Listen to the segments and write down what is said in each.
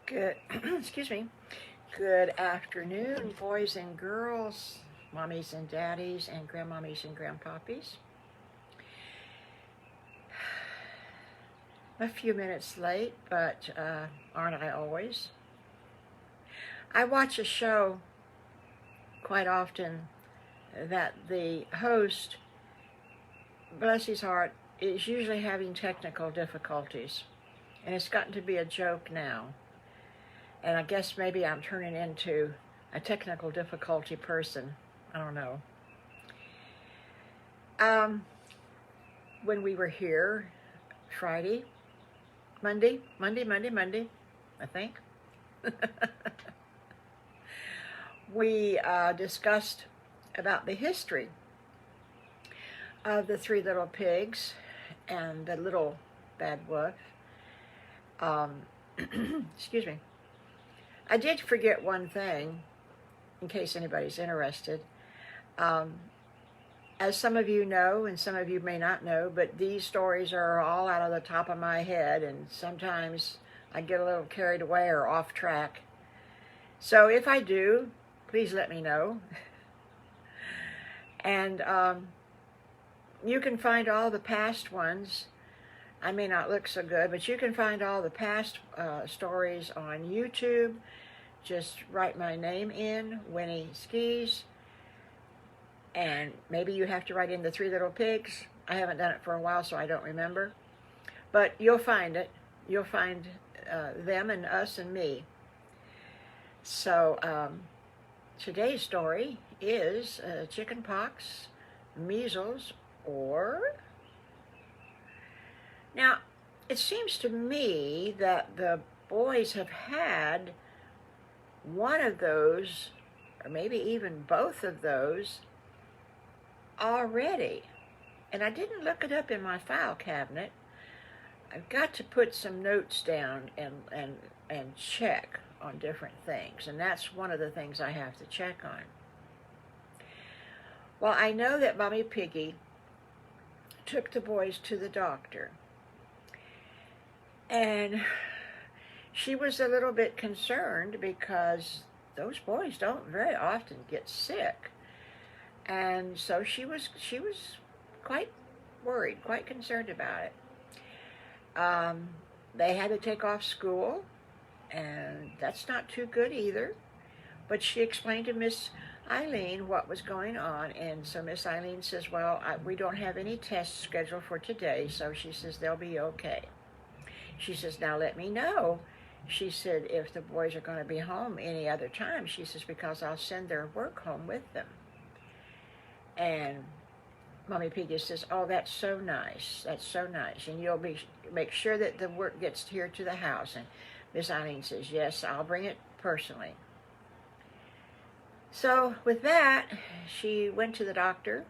Good, excuse me. Good afternoon, boys and girls, mommies and daddies, and grandmommies and grandpoppies. A few minutes late, but aren't I always? I watch a show quite often that the host, bless his heart, is usually having technical difficulties. And it's gotten to be a joke now. And I guess maybe I'm turning into a technical difficulty person. I don't know. When we were here Friday, Monday, I think, we discussed about the history of the three little pigs and the little bad wolf. Excuse me. I did forget one thing, in case anybody's interested. As some of you know, and some of you may not know, but these stories are all out of the top of my head, and sometimes I get a little carried away or off track. So if I do, please let me know. And you can find all the past ones. I may not look so good, but you can find all the past stories on YouTube. Just write my name in, Winnie Skis, and maybe you have to write in the Three Little Pigs. I haven't done it for a while, so I don't remember. But you'll find it. You'll find them and us and me. So today's story is chicken pox, measles, or... Now, it seems to me that the boys have had one of those, or maybe even both of those, already. And I didn't look it up in my file cabinet. I've got to put some notes down and check on different things. And that's one of the things I have to check on. Well, I know that Mommy Piggy took the boys to the doctor. And she was a little bit concerned because those boys don't very often get sick. And so she was quite worried, quite concerned about it. They had to take off school, and that's not too good either. But she explained to Miss Eileen what was going on, and so Miss Eileen says, well, we don't have any tests scheduled for today, so she says they'll be okay. She says, now let me know. She said, if the boys are going to be home any other time, she says, because I'll send their work home with them. And Mommy Piggy says, oh, that's so nice. That's so nice. And you'll make sure that the work gets here to the house. And Miss Eileen says, yes, I'll bring it personally. So with that, she went to the doctor.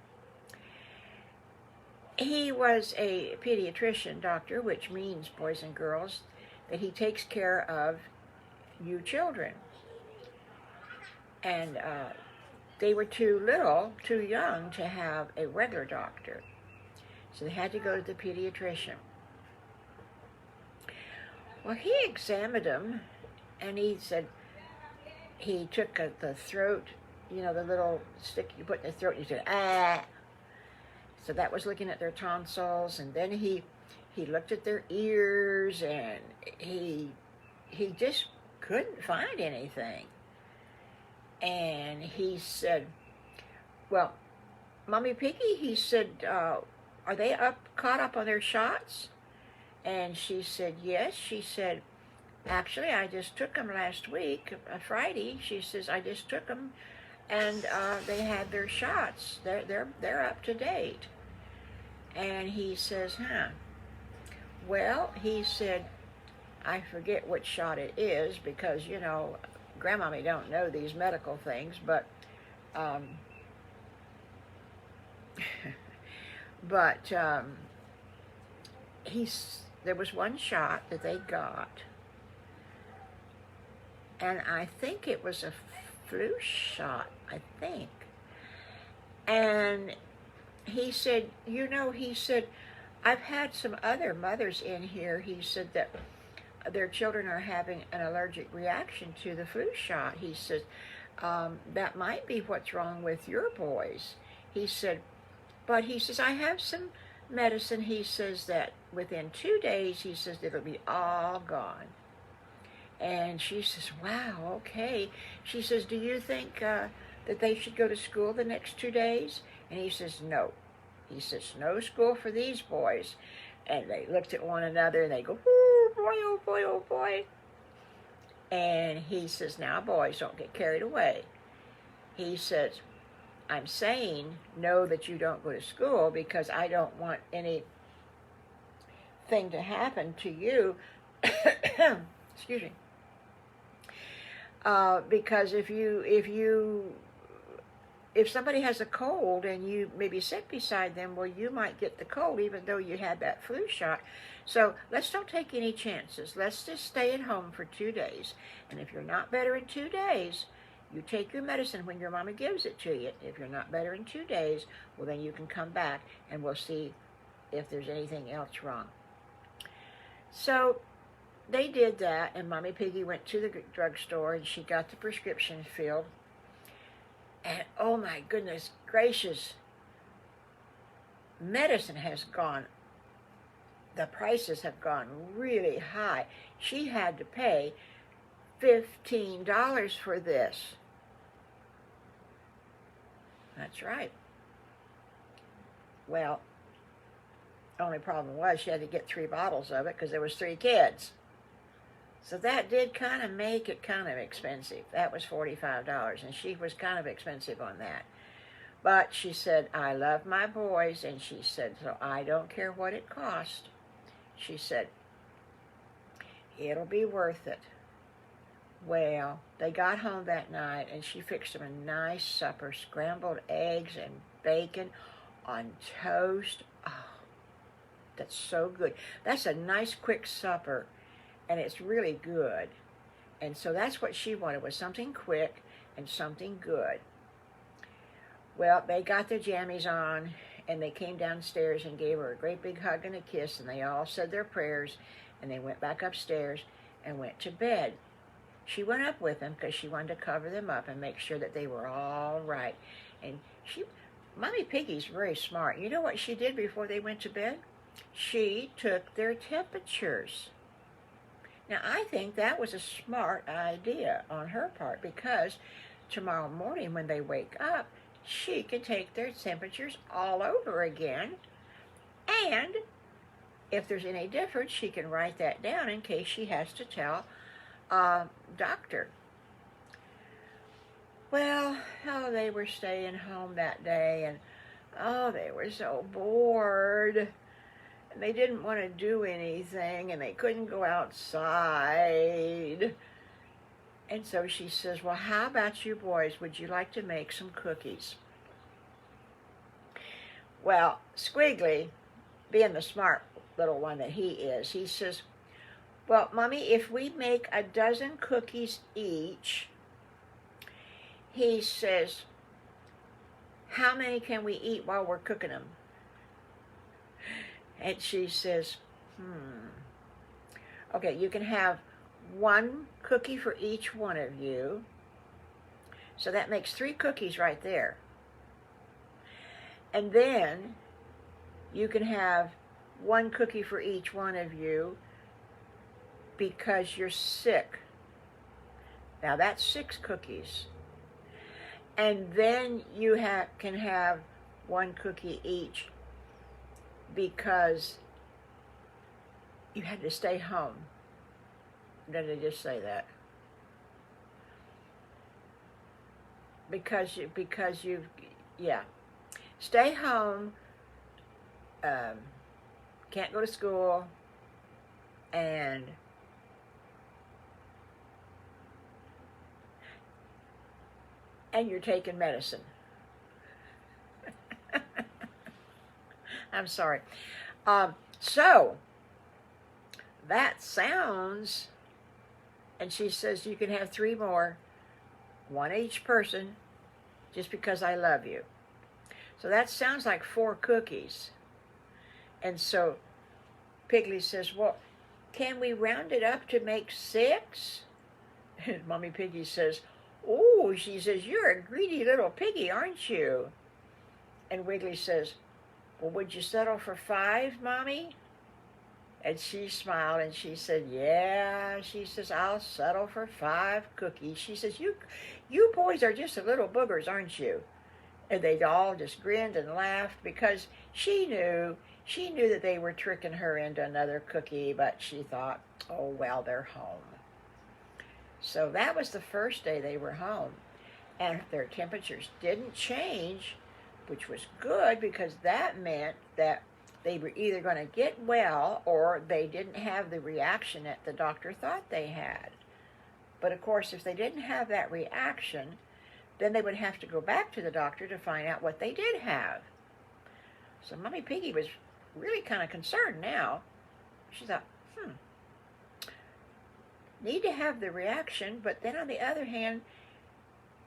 He was a pediatrician doctor, which means, boys and girls, that he takes care of you children. And they were too young to have a regular doctor. So they had to go to the pediatrician. Well, he examined them, and he said, he took the throat, you know, the little stick you put in the throat, and he said, ah. So that was looking at their tonsils, and then he looked at their ears, and he just couldn't find anything. And he said, well, Mommy Piggy, he said, are they caught up on their shots? And she said, yes. She said, actually, I just took them last week, Friday. She says, I just took them, and they had their shots. They're up to date. And he says, huh. Well, he said, I forget which shot it is because, you know, GrandMommy don't know these medical things, but there was one shot that they got, and I think it was a flu shot, I think. And he said, you know, he said, I've had some other mothers in here, he said, that their children are having an allergic reaction to the flu shot. He says, that might be what's wrong with your boys. He said, but he says, I have some medicine. He says that within 2 days, he says it'll be all gone. And she says, wow, okay. She says, do you think that they should go to school the next 2 days? And he says, no. He says, no school for these boys. And they looked at one another and they go, oh boy, oh boy, oh boy. And he says, now boys, don't get carried away. He says, I'm saying no that you don't go to school because I don't want anything to happen to you. Excuse me. Because if somebody has a cold and you maybe sit beside them, well, you might get the cold even though you had that flu shot. So let's don't take any chances. Let's just stay at home for 2 days. And if you're not better in 2 days, you take your medicine when your mama gives it to you. If you're not better in 2 days, well, then you can come back and we'll see if there's anything else wrong. So they did that, and Mommy Piggy went to the drugstore and she got the prescription filled. And oh my goodness gracious, medicine has gone, the prices have gone really high. She had to pay $15 for this. That's right. Well, only problem was she had to get 3 bottles of it because there was 3 kids. So that did kind of make it kind of expensive. That was $45, and she was kind of expensive on that. But she said, I love my boys, and she said, so I don't care what it costs. She said, it'll be worth it. Well, they got home that night, and she fixed them a nice supper, scrambled eggs and bacon on toast. Oh, that's so good. That's a nice, quick supper. And it's really good. And so that's what she wanted, was something quick and something good. Well, they got their jammies on, and they came downstairs and gave her a great big hug and a kiss, and they all said their prayers, and they went back upstairs and went to bed. She went up with them because she wanted to cover them up and make sure that they were all right. And Mommy Piggy's very smart. You know what she did before they went to bed? She took their temperatures. Now, I think that was a smart idea on her part because tomorrow morning when they wake up, she can take their temperatures all over again. And if there's any difference, she can write that down in case she has to tell a doctor. Well, they were staying home that day, and they were so bored. And they didn't want to do anything, and they couldn't go outside. And so she says, well, how about you boys? Would you like to make some cookies? Well, Squiggly, being the smart little one that he is, he says, well, Mommy, if we make 12 cookies each, he says, how many can we eat while we're cooking them? And she says, okay, you can have 1 cookie for each one of you. So that makes 3 cookies right there. And then you can have 1 cookie for each one of you because you're sick. Now that's 6 cookies. And then you can have 1 cookie each because you had to stay home. Did I just say that? Because you, yeah. Stay home, can't go to school, and you're taking medicine. I'm sorry. So, that sounds, and she says you can have 3 more, 1 each person, just because I love you. So that sounds like 4 cookies. And so Piggly says, well, can we round it up to make 6? And Mommy Piggy says, oh, she says, you're a greedy little piggy, aren't you? And Wiggly says, well, would you settle for 5, Mommy? And she smiled and she said, yeah, she says, I'll settle for 5 cookies. She says, you boys are just little boogers, aren't you? And they all just grinned and laughed because she knew that they were tricking her into another cookie, but she thought, oh, well, they're home. So that was the first day they were home. And their temperatures didn't change, which was good because that meant that they were either going to get well or they didn't have the reaction that the doctor thought they had. But of course, if they didn't have that reaction, then they would have to go back to the doctor to find out what they did have. So Mommy Piggy was really kind of concerned now. She thought, need to have the reaction, but then on the other hand,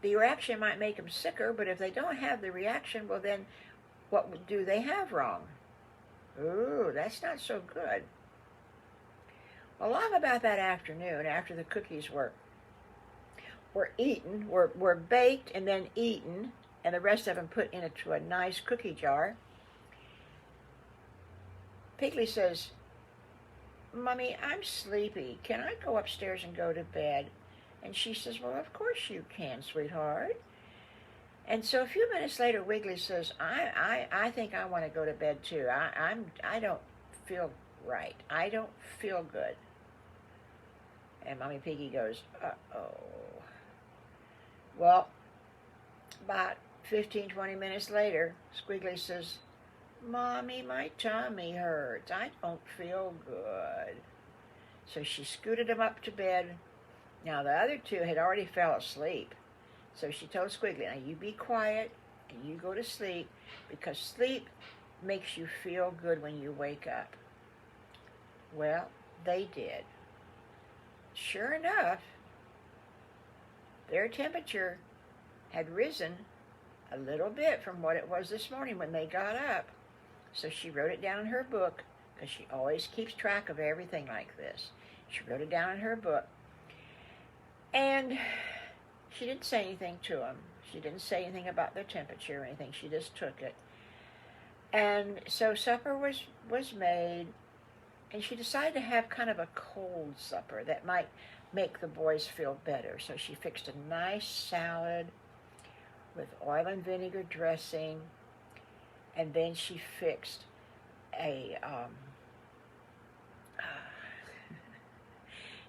the reaction might make them sicker, but if they don't have the reaction, well then, what do they have wrong? Ooh, that's not so good. Well, long about that afternoon, after the cookies were eaten, were baked and then eaten, and the rest of them put into a nice cookie jar, Piggly says, Mommy, I'm sleepy. Can I go upstairs and go to bed? And she says, well, of course you can, sweetheart. And so a few minutes later, Wiggly says, I think I want to go to bed too. I don't feel right. I don't feel good. And Mommy Piggy goes, uh-oh. Well, about 15, 20 minutes later, Squiggly says, Mommy, my tummy hurts. I don't feel good. So she scooted him up to bed. Now, the other two had already fell asleep. So she told Squiggly, now you be quiet and you go to sleep because sleep makes you feel good when you wake up. Well, they did. Sure enough, their temperature had risen a little bit from what it was this morning when they got up. So she wrote it down in her book because she always keeps track of everything like this. She wrote it down in her book. And she didn't say anything to them. She didn't say anything about their temperature or anything. She just took it. And so supper was made, and she decided to have kind of a cold supper that might make the boys feel better. So she fixed a nice salad with oil and vinegar dressing, and then she fixed a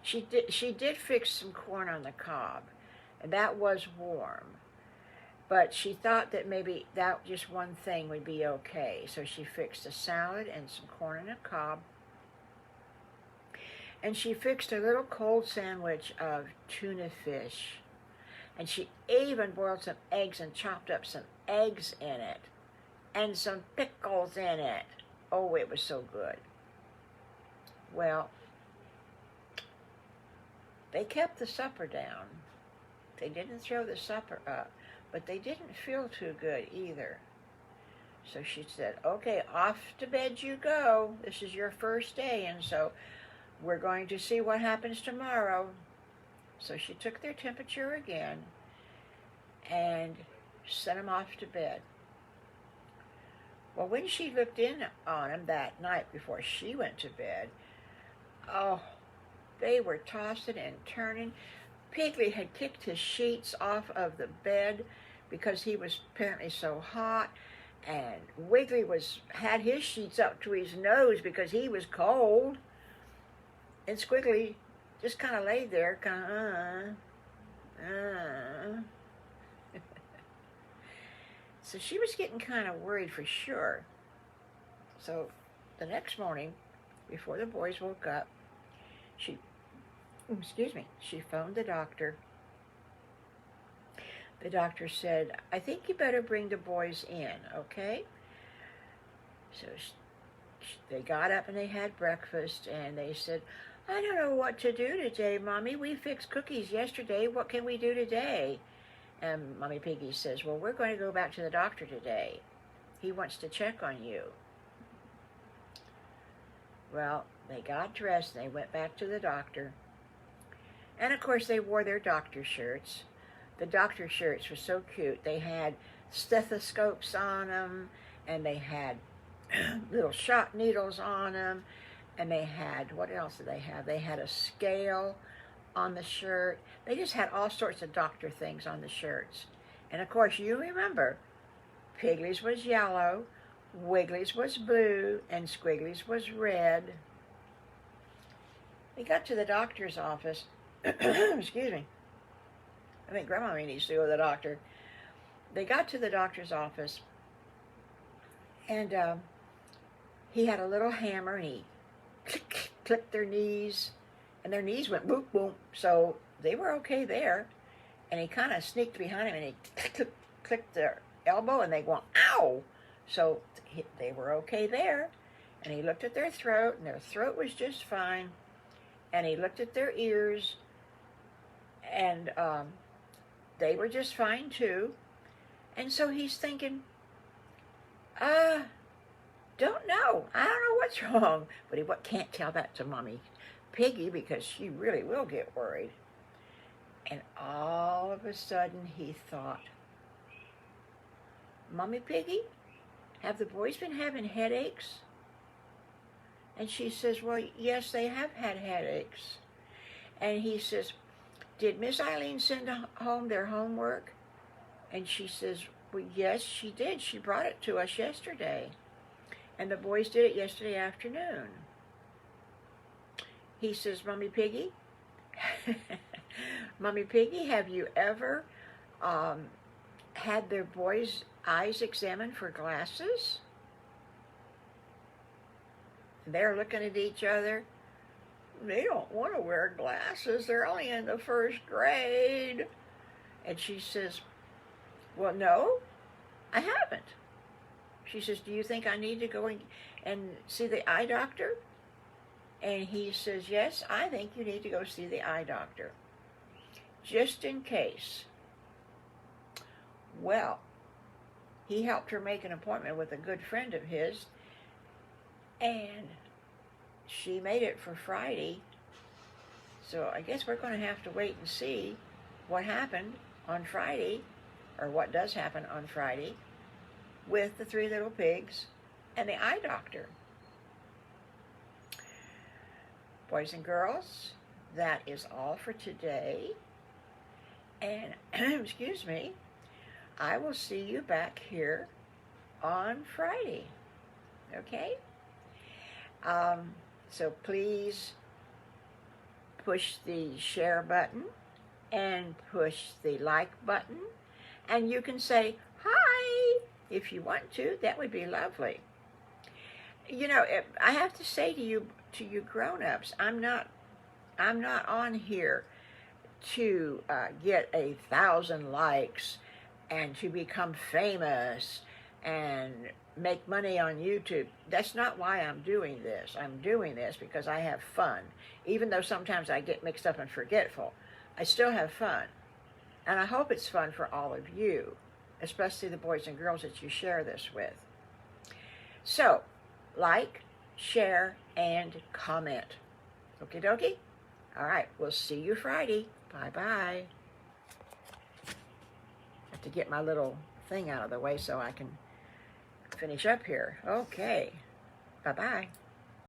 she did fix some corn on the cob, and that was warm. But she thought that maybe that just one thing would be okay. So she fixed a salad and some corn on the cob. And she fixed a little cold sandwich of tuna fish. And she even boiled some eggs and chopped up some eggs in it. And some pickles in it. Oh, it was so good. Well, they kept the supper down. They didn't throw the supper up, but they didn't feel too good either. So she said, okay, off to bed you go. This is your first day, and so we're going to see what happens tomorrow. So she took their temperature again and sent them off to bed. Well, when she looked in on them that night before she went to bed, oh, they were tossing and turning. Piggly had kicked his sheets off of the bed because he was apparently so hot, and Wiggly had his sheets up to his nose because he was cold, and Squiggly just kind of laid there, kind of, So she was getting kind of worried for sure. So the next morning, before the boys woke up, she phoned the doctor. The doctor said, I think you better bring the boys in, okay? So they got up and they had breakfast, and they said, I don't know what to do today, Mommy. We fixed cookies yesterday. What can we do today? And Mommy Piggy says, well, we're going to go back to the doctor today. He wants to check on you. Well, they got dressed and they went back to the doctor. And of course they wore their doctor shirts. The doctor shirts were so cute. They had stethoscopes on them, and they had little shot needles on them, and they had, what else did they have? They had a scale on the shirt. They just had all sorts of doctor things on the shirts. And of course you remember, Pigly's was yellow, Wiggly's was blue, and Squiggly's was red. We got to the doctor's office. Excuse me. I think GrandMommy needs to go to the doctor. They got to the doctor's office, and he had a little hammer, and he clicked their knees, and their knees went boop, boop. So they were okay there. And he kind of sneaked behind him, and he clicked their elbow, and they went, ow! So they were okay there. And he looked at their throat, and their throat was just fine. And he looked at their ears, and they were just fine too. And so he's thinking, don't know. I don't know what's wrong. But he can't tell that to Mommy Piggy because she really will get worried. And all of a sudden he thought, Mommy Piggy, have the boys been having headaches? And she says, well, yes, they have had headaches. And he says, did Miss Eileen send home their homework? And she says, well, yes, she did. She brought it to us yesterday. And the boys did it yesterday afternoon. He says, Mommy Piggy, Mommy Piggy, have you ever had their boys' eyes examined for glasses? They're looking at each other. They don't want to wear glasses. They're only in the first grade. And she says, well, no, I haven't. She says, do you think I need to go and see the eye doctor? And he says, yes, I think you need to go see the eye doctor, just in case. Well, he helped her make an appointment with a good friend of his, and she made it for Friday. So I guess we're going to have to wait and see what happened on Friday, or what does happen on Friday, with the three little pigs and the eye doctor. Boys and girls, that is all for today. And, excuse me, I will see you back here on Friday. Okay? So please push the share button and push the like button. And you can say hi if you want to. That would be lovely. You know, I have to say to you grown-ups, I'm not on here to get 1,000 likes and to become famous and make money on YouTube. That's not why I'm doing this. I'm doing this because I have fun. Even though sometimes I get mixed up and forgetful, I still have fun. And I hope it's fun for all of you, especially the boys and girls that you share this with. So, like, share, and comment. Okie dokie? All right, we'll see you Friday. Bye-bye. Have to get my little thing out of the way so I can finish up here. Okay. Bye-bye.